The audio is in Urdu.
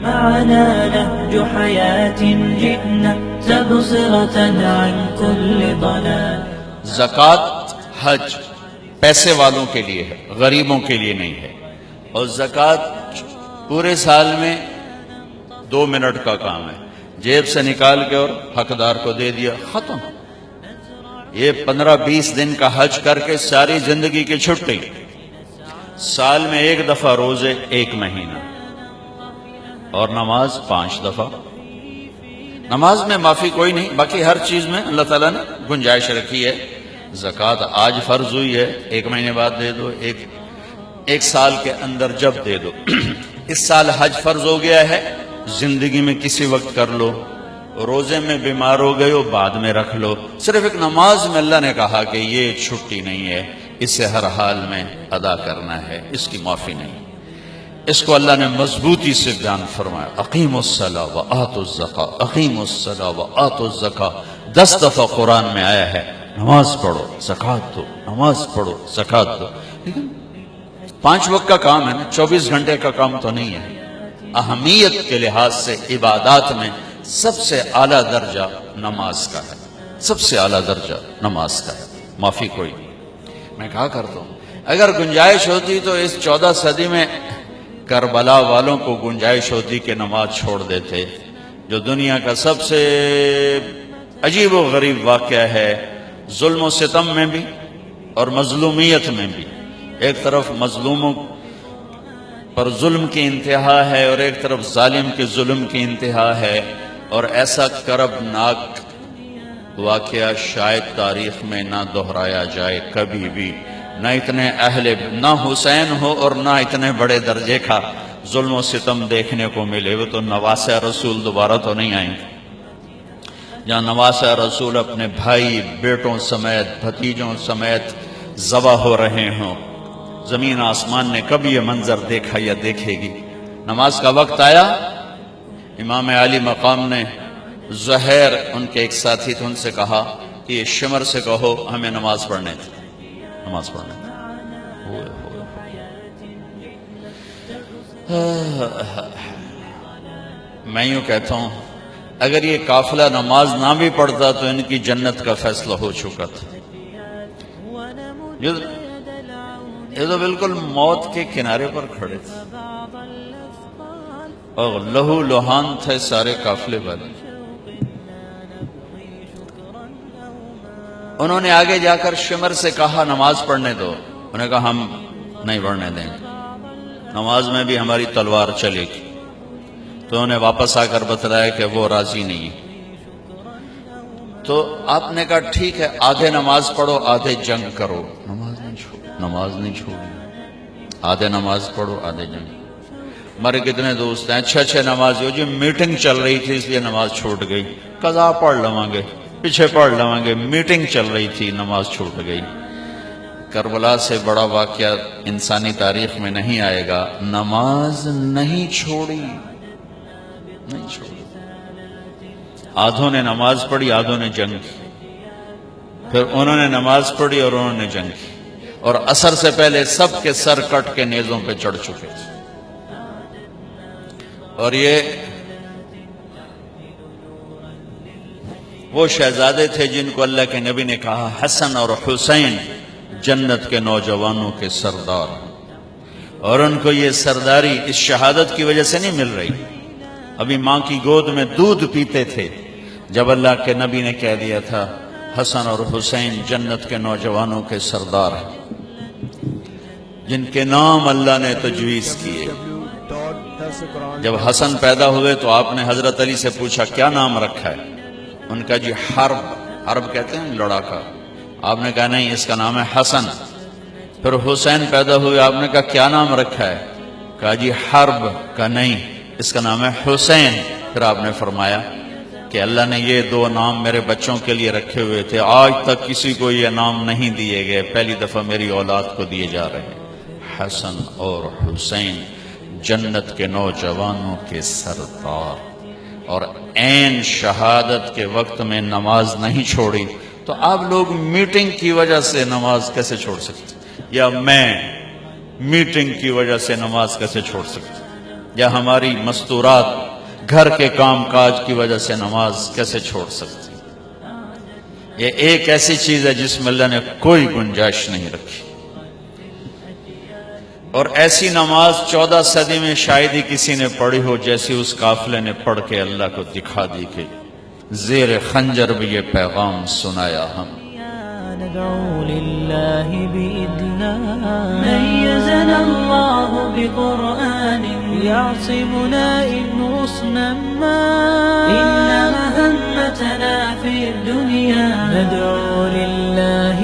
معنا نهج حياة جئنا تبصرة عن كل ضلال. زکوٰۃ حج پیسے والوں کے لیے ہے، غریبوں کے لیے نہیں ہے. اور زکوٰۃ پورے سال میں 2 منٹ کا کام ہے، جیب سے نکال کے اور حقدار کو دے دیا، ختم. یہ 15-20 دن کا حج کر کے ساری زندگی کی چھٹی، سال میں 1 دفعہ روزے 1 مہینہ، اور نماز 5 دفعہ. نماز میں معافی کوئی نہیں، باقی ہر چیز میں اللہ تعالیٰ نے گنجائش رکھی ہے. زکوٰۃ آج فرض ہوئی ہے، 1 مہینے بعد دے دو، ایک سال کے اندر جب دے دو. اس سال حج فرض ہو گیا ہے، زندگی میں کسی وقت کر لو. روزے میں بیمار ہو گئے ہو، بعد میں رکھ لو. صرف ایک نماز میں اللہ نے کہا کہ یہ چھٹی نہیں ہے، اسے ہر حال میں ادا کرنا ہے، اس کی معافی نہیں. اس کو اللہ نے مضبوطی سے بیان فرمایا، اقیموا الصلاۃ وآتوا الزکاۃ، اقیموا الصلاۃ وآتوا الزکاۃ. 10 دفعہ قرآن میں آیا ہے نماز پڑھو زکوٰۃ دو، نماز پڑھو زکوٰۃ دو. لیکن 5 وقت کا کام ہے نا، 24 گھنٹے کا کام تو نہیں ہے. اہمیت کے لحاظ سے عبادات میں سب سے اعلیٰ درجہ نماز کا ہے، سب سے اعلیٰ درجہ نماز کا ہے، معافی کوئی نہیں. میں کہا کرتا ہوں اگر گنجائش ہوتی تو اس 14 صدی میں کربلا والوں کو گنجائش ہوتی کہ نماز چھوڑ دیتے. جو دنیا کا سب سے عجیب و غریب واقعہ ہے، ظلم و ستم میں بھی اور مظلومیت میں بھی. ایک طرف مظلوموں پر ظلم کی انتہا ہے اور ایک طرف ظالم کے ظلم کی انتہا ہے. اور ایسا کربناک واقعہ شاید تاریخ میں نہ دہرایا جائے کبھی بھی. نہ اتنے نہ حسین ہو اور نہ اتنے بڑے درجے کا ظلم و ستم دیکھنے کو ملے. وہ تو نواسہ رسول دوبارہ تو نہیں آئیں گے. جہاں نواسہ رسول اپنے بھائی بیٹوں سمیت بھتیجوں سمیت ذبح ہو رہے ہوں، زمین آسمان نے کبھی یہ منظر دیکھا یا دیکھے گی؟ نماز کا وقت آیا، امام علی مقام نے زہیر ان کے ایک ساتھی تھے، ان سے کہا کہ یہ شمر سے کہو ہمیں نماز پڑھنے تھی، نماز پڑھنے تھی. میں یوں کہتا ہوں اگر یہ قافلہ نماز نہ بھی پڑھتا تو ان کی جنت کا فیصلہ ہو چکا تھا. یہ تو بالکل موت کے کنارے پر کھڑے تھے اور لہو لہان تھے سارے قافلے والے. انہوں نے آگے جا کر شمر سے کہا نماز پڑھنے دو. انہوں نے کہا ہم نہیں پڑھنے دیں گے، نماز میں بھی ہماری تلوار چلے گی. تو انہوں نے واپس آ کر بتلایا کہ وہ راضی نہیں ہے. تو آپ نے کہا ٹھیک ہے، آدھے نماز پڑھو آدھے جنگ کرو. نماز نہیں چھوڑی، آدھے نماز پڑھو آدھے جنگ. ہمارے کتنے دوست ہیں اچھے نماز ہو جی، میٹنگ چل رہی تھی اس لیے نماز چھوٹ گئی، قضا پڑھ لواں گے، پیچھے پڑھ لواں گے، میٹنگ چل رہی تھی نماز چھوٹ گئی. کربلا سے بڑا واقعہ انسانی تاریخ میں نہیں آئے گا. نماز نہیں چھوڑی، نہیں چھوڑی. آدھوں نے نماز پڑھی، آدھوں نے جنگ کی. پھر انہوں نے نماز پڑھی اور انہوں نے جنگ کی. اور عصر سے پہلے سب کے سر کٹ کے نیزوں پہ چڑھ چکے تھے. اور یہ وہ شہزادے تھے جن کو اللہ کے نبی نے کہا حسن اور حسین جنت کے نوجوانوں کے سردار. اور ان کو یہ سرداری اس شہادت کی وجہ سے نہیں مل رہی. ابھی ماں کی گود میں دودھ پیتے تھے جب اللہ کے نبی نے کہہ دیا تھا حسن اور حسین جنت کے نوجوانوں کے سردار ہیں، جن کے نام اللہ نے تجویز کیے. جب حسن پیدا ہوئے تو آپ نے حضرت علی سے پوچھا کیا نام رکھا ہے؟ ان کا جی حرب کہتے ہیں لڑاکا. آپ نے کہا نہیں، اس کا نام ہے حسن. پھر حسین پیدا ہوئے، آپ نے کہا کیا نام رکھا ہے؟ کہا جی حرب. کا نہیں، اس کا نام ہے حسین. پھر آپ نے فرمایا کہ اللہ نے یہ 2 نام میرے بچوں کے لیے رکھے ہوئے تھے، آج تک کسی کو یہ نام نہیں دیے گئے، پہلی دفعہ میری اولاد کو دیے جا رہے ہیں. حسن اور حسین جنت کے نوجوانوں کے سردار. اور عین شہادت کے وقت میں نماز نہیں چھوڑی تو آپ لوگ میٹنگ کی وجہ سے نماز کیسے چھوڑ سکتے؟ یا میں میٹنگ کی وجہ سے نماز کیسے چھوڑ سکتے؟ یا ہماری مستورات گھر کے کام کاج کی وجہ سے نماز کیسے چھوڑ سکتی؟ یہ ایک ایسی چیز ہے جس میں اللہ نے کوئی گنجائش نہیں رکھی، اور ایسی نماز 14 صدی میں شاید ہی کسی نے پڑھی ہو جیسی اس قافلے نے پڑھ کے اللہ کو دکھا دی کہ زیر خنجر بھی یہ پیغام سنایا ہم۔ ندعو لله بإذننا ميزنا الله بقرآن يعصمنا إن غصنا ما إن مهمتنا في الدنيا ندعو لله